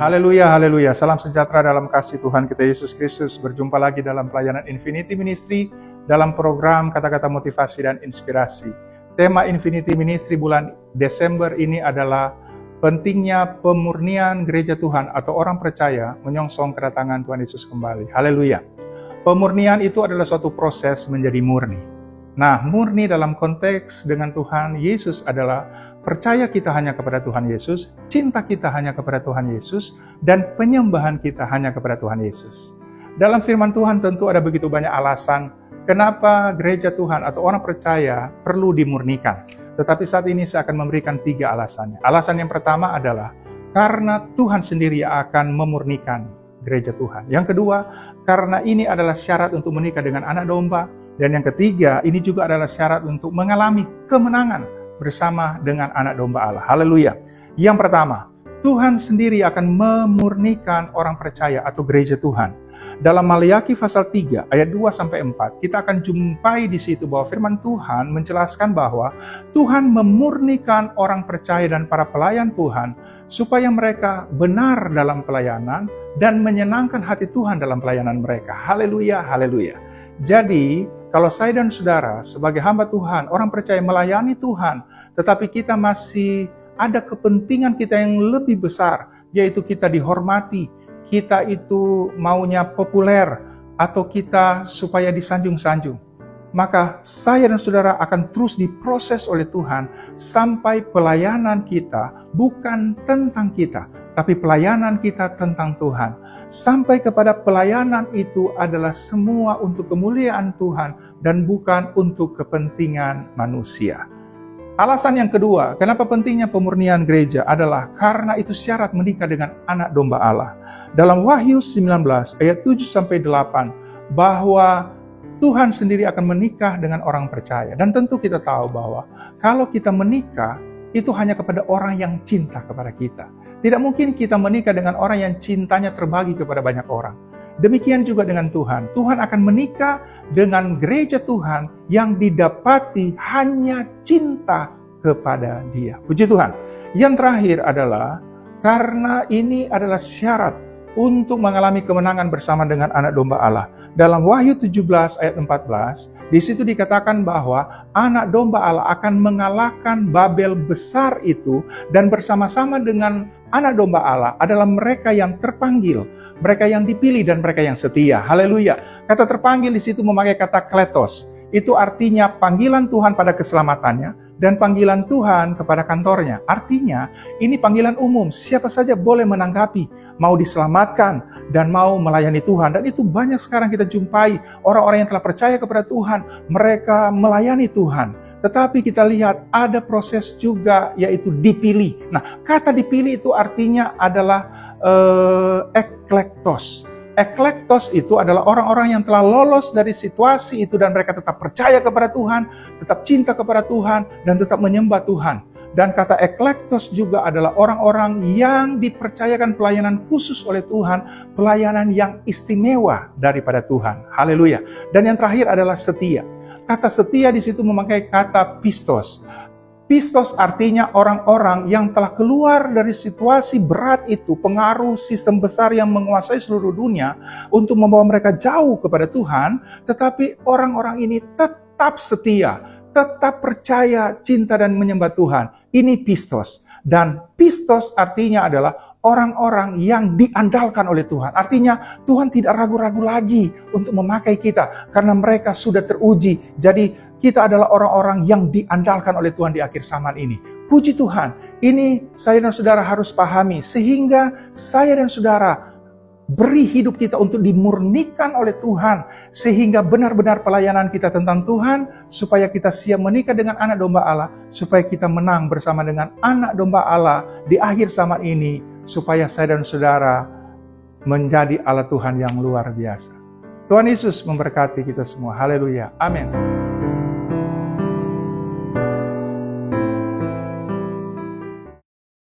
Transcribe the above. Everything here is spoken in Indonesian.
Haleluya, haleluya. Salam sejahtera dalam kasih Tuhan kita Yesus Kristus. Berjumpa lagi dalam pelayanan Infinity Ministry dalam program kata-kata motivasi dan inspirasi. Tema Infinity Ministry bulan Desember ini adalah pentingnya pemurnian gereja Tuhan atau orang percaya menyongsong kedatangan Tuhan Yesus kembali. Haleluya. Pemurnian itu adalah suatu proses menjadi murni. Nah, murni dalam konteks dengan Tuhan Yesus adalah percaya kita hanya kepada Tuhan Yesus, cinta kita hanya kepada Tuhan Yesus, dan penyembahan kita hanya kepada Tuhan Yesus. Dalam firman Tuhan tentu ada begitu banyak alasan kenapa gereja Tuhan atau orang percaya perlu dimurnikan. Tetapi saat ini saya akan memberikan 3 alasannya. Alasan yang pertama adalah karena Tuhan sendiri akan memurnikan gereja Tuhan. Yang kedua, karena ini adalah syarat untuk menikah dengan anak domba. Dan yang ketiga, ini juga adalah syarat untuk mengalami kemenangan bersama dengan anak domba Allah. Haleluya. Yang pertama, Tuhan sendiri akan memurnikan orang percaya atau gereja Tuhan. Dalam Maleakhi pasal 3 ayat 2-4, kita akan jumpai di situ bahwa firman Tuhan menjelaskan bahwa Tuhan memurnikan orang percaya dan para pelayan Tuhan supaya mereka benar dalam pelayanan dan menyenangkan hati Tuhan dalam pelayanan mereka. Haleluya, haleluya. Jadi, kalau saya dan saudara sebagai hamba Tuhan, orang percaya melayani Tuhan, tetapi kita masih ada kepentingan kita yang lebih besar, yaitu kita dihormati, kita itu maunya populer, atau kita supaya disanjung-sanjung. Maka saya dan saudara akan terus diproses oleh Tuhan sampai pelayanan kita bukan tentang kita, tapi pelayanan kita tentang Tuhan. Sampai kepada pelayanan itu adalah semua untuk kemuliaan Tuhan dan bukan untuk kepentingan manusia. Alasan yang kedua, kenapa pentingnya pemurnian gereja adalah karena itu syarat menikah dengan anak domba Allah. Dalam Wahyu 19 ayat 7-8 bahwa Tuhan sendiri akan menikah dengan orang percaya. Dan tentu kita tahu bahwa kalau kita menikah itu hanya kepada orang yang cinta kepada kita. Tidak mungkin kita menikah dengan orang yang cintanya terbagi kepada banyak orang. Demikian juga dengan Tuhan. Tuhan akan menikah dengan gereja Tuhan yang didapati hanya cinta kepada Dia. Puji Tuhan. Yang terakhir adalah karena ini adalah syarat untuk mengalami kemenangan bersama dengan anak domba Allah. Dalam Wahyu 17 ayat 14, di situ dikatakan bahwa anak domba Allah akan mengalahkan Babel besar itu dan bersama-sama dengan anak domba Allah adalah mereka yang terpanggil, mereka yang dipilih dan mereka yang setia. Haleluya. Kata terpanggil di situ memakai kata kletos. Itu artinya panggilan Tuhan pada keselamatannya dan panggilan Tuhan kepada kantornya. Artinya, ini panggilan umum. Siapa saja boleh menanggapi, mau diselamatkan dan mau melayani Tuhan. Dan itu banyak sekarang kita jumpai orang-orang yang telah percaya kepada Tuhan, mereka melayani Tuhan. Tetapi kita lihat ada proses juga yaitu dipilih. Nah, kata dipilih itu artinya adalah eklektos. Eklektos itu adalah orang-orang yang telah lolos dari situasi itu dan mereka tetap percaya kepada Tuhan, tetap cinta kepada Tuhan, dan tetap menyembah Tuhan. Dan kata eklektos juga adalah orang-orang yang dipercayakan pelayanan khusus oleh Tuhan, pelayanan yang istimewa daripada Tuhan. Haleluya. Dan yang terakhir adalah setia. Kata setia di situ memakai kata pistos. Pistos artinya orang-orang yang telah keluar dari situasi berat itu, pengaruh sistem besar yang menguasai seluruh dunia untuk membawa mereka jauh kepada Tuhan, tetapi orang-orang ini tetap setia, tetap percaya, cinta dan menyembah Tuhan. Ini pistos. Dan pistos artinya adalah orang-orang yang diandalkan oleh Tuhan. Artinya Tuhan tidak ragu-ragu lagi untuk memakai kita karena mereka sudah teruji. Jadi kita adalah orang-orang yang diandalkan oleh Tuhan di akhir zaman ini. Puji Tuhan, ini saya dan saudara harus pahami sehingga saya dan saudara beri hidup kita untuk dimurnikan oleh Tuhan sehingga benar-benar pelayanan kita tentang Tuhan supaya kita siap menikah dengan anak domba Allah, supaya kita menang bersama dengan anak domba Allah di akhir zaman ini, supaya saya dan saudara menjadi alat Tuhan yang luar biasa. Tuhan Yesus memberkati kita semua. Haleluya. Amin.